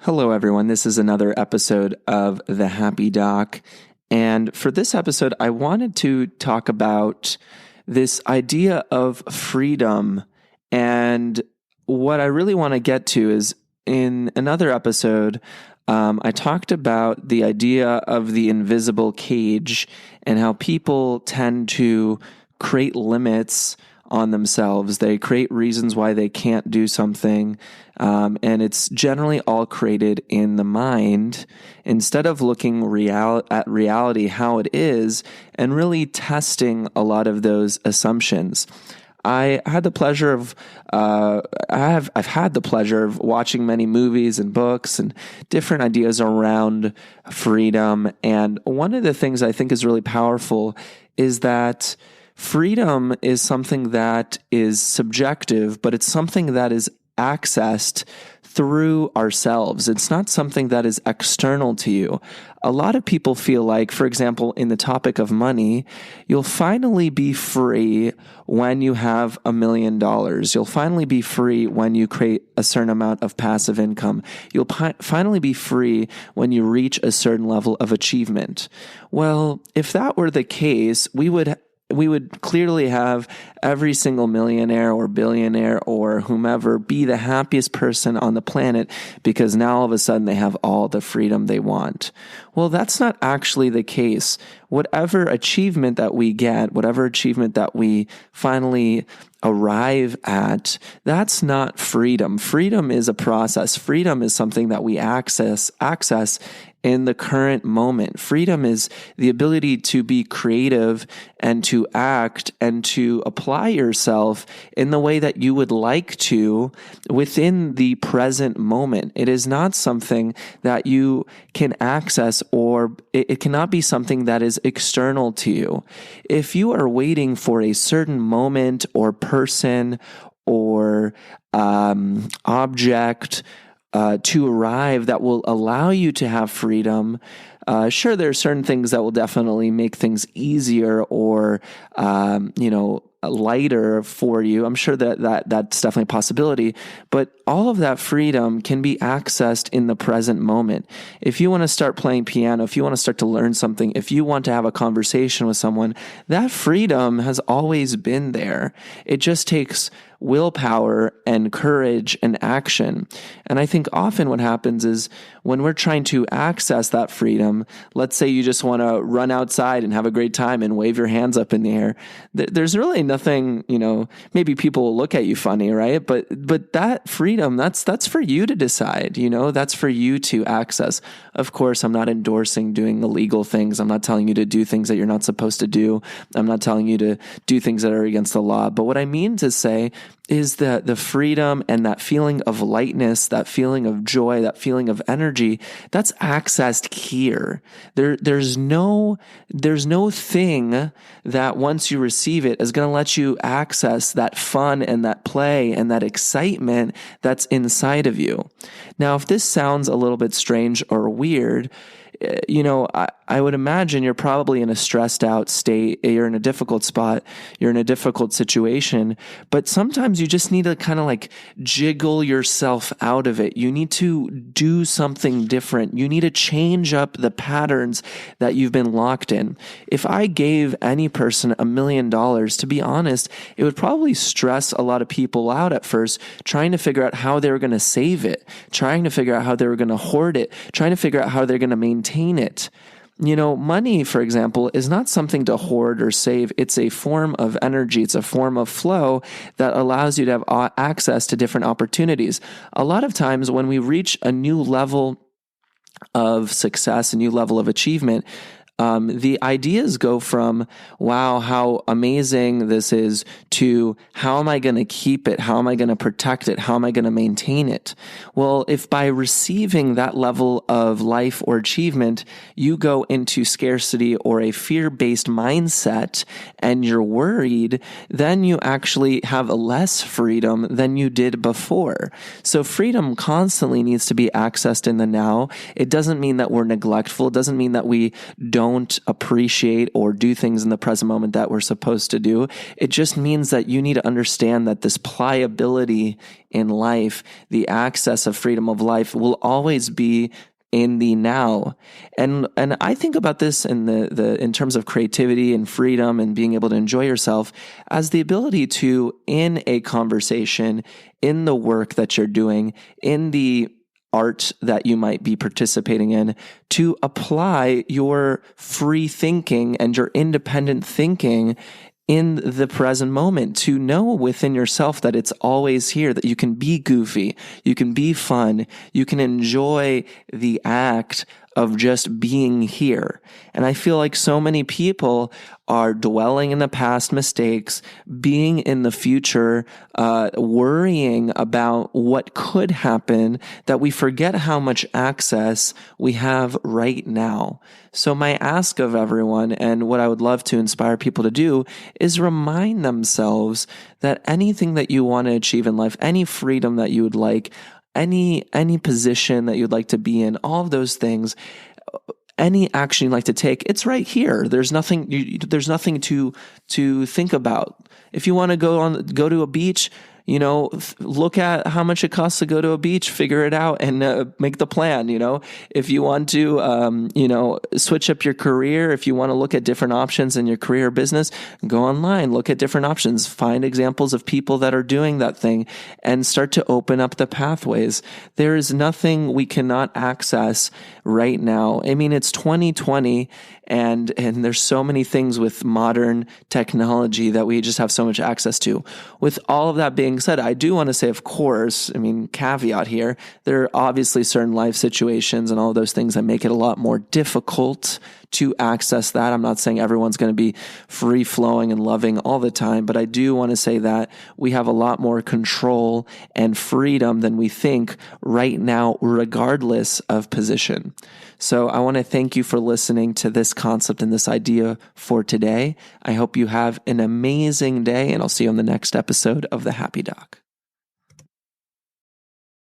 Hello, everyone. This is another episode of The Happy Doc. And for this episode, I wanted to talk about this idea of freedom. And what I really want to get to is in another episode, I talked about the idea of the invisible cage and how people tend to create limits on themselves. They create reasons why they can't do something. And it's generally all created in the mind instead of looking at reality how it is and really testing a lot of those assumptions. I've had the pleasure of watching many movies and books and different ideas around freedom. And one of the things I think is really powerful is that freedom is something that is subjective, but it's something that is accessed through ourselves. It's not something that is external to you. A lot of people feel like, for example, in the topic of money, you'll finally be free when you have $1 million. You'll finally be free when you create a certain amount of passive income. You'll finally be free when you reach a certain level of achievement. Well, if that were the case, we would clearly have every single millionaire or billionaire or whomever be the happiest person on the planet because now all of a sudden they have all the freedom they want. Well, that's not actually the case. Whatever achievement that we get, whatever achievement that we finally arrive at, that's not freedom. Freedom is a process. Freedom is something that we access in the current moment. Freedom is the ability to be creative and to act and to apply yourself in the way that you would like to within the present moment. It is not something that you can access, or it cannot be something that is external to you. If you are waiting for a certain moment or person or object to arrive that will allow you to have freedom, sure, there are certain things that will definitely make things easier or, lighter for you. I'm sure that's definitely a possibility, but all of that freedom can be accessed in the present moment. If you want to start playing piano, if you want to start to learn something, if you want to have a conversation with someone, that freedom has always been there. It just takes willpower and courage and action. And I think often what happens is when we're trying to access that freedom, let's say you just want to run outside and have a great time and wave your hands up in the air. There's really nothing, maybe people will look at you funny, right? But that freedom, that's for you to decide, that's for you to access. Of course, I'm not endorsing doing illegal things. I'm not telling you to do things that you're not supposed to do. I'm not telling you to do things that are against the law. But what I mean to say is that the freedom and that feeling of lightness, that feeling of joy, that feeling of energy, that's accessed here. There's no thing that once you receive it is going to let you access that fun and that play and that excitement that's inside of you. Now, if this sounds a little bit strange or weird, I would imagine you're probably in a stressed out state. You're in a difficult spot. You're in a difficult situation. But sometimes you just need to kind of like jiggle yourself out of it. You need to do something different. You need to change up the patterns that you've been locked in. If I gave any person $1 million, to be honest, it would probably stress a lot of people out at first, trying to figure out how they were going to save it, trying to figure out how they were going to hoard it, trying to figure out how they're going to maintain it. Money, for example, is not something to hoard or save. It's a form of energy. It's a form of flow that allows you to have access to different opportunities. A lot of times when we reach a new level of success, a new level of achievement, the ideas go from, wow, how amazing this is, to how am I going to keep it? How am I going to protect it? How am I going to maintain it? Well, if by receiving that level of life or achievement, you go into scarcity or a fear-based mindset and you're worried, then you actually have less freedom than you did before. So freedom constantly needs to be accessed in the now. It doesn't mean that we're neglectful. It doesn't mean that we don't don't appreciate or do things in the present moment that we're supposed to do. It just means that you need to understand that this pliability in life, the access of freedom of life, will always be in the now. And I think about this in terms of creativity and freedom and being able to enjoy yourself as the ability to, in a conversation, in the work that you're doing, in the art that you might be participating in, to apply your free thinking and your independent thinking in the present moment, to know within yourself that it's always here, that you can be goofy, you can be fun, you can enjoy the act of just being here. And I feel like so many people are dwelling in the past mistakes, being in the future, worrying about what could happen, that we forget how much access we have right now. So my ask of everyone, and what I would love to inspire people to do, is remind themselves that anything that you want to achieve in life, any freedom that you would like, any position that you'd like to be in, all of those things, any action you'd like to take, it's right here. There's nothing to think about. If you want to go to a beach, look at how much it costs to go to a beach, figure it out, and make the plan. If you want to, switch up your career, if you want to look at different options in your career or business, go online, look at different options, find examples of people that are doing that thing, and start to open up the pathways. There is nothing we cannot access right now. I mean, it's 2020, and there's so many things with modern technology that we just have so much access to. With all of that being said, I do want to say, of course, caveat here, there are obviously certain life situations and all of those things that make it a lot more difficult to access that. I'm not saying everyone's going to be free flowing and loving all the time, but I do want to say that we have a lot more control and freedom than we think right now, regardless of position. So I want to thank you for listening to this concept and this idea for today. I hope you have an amazing day, and I'll see you on the next episode of The Happy Doc.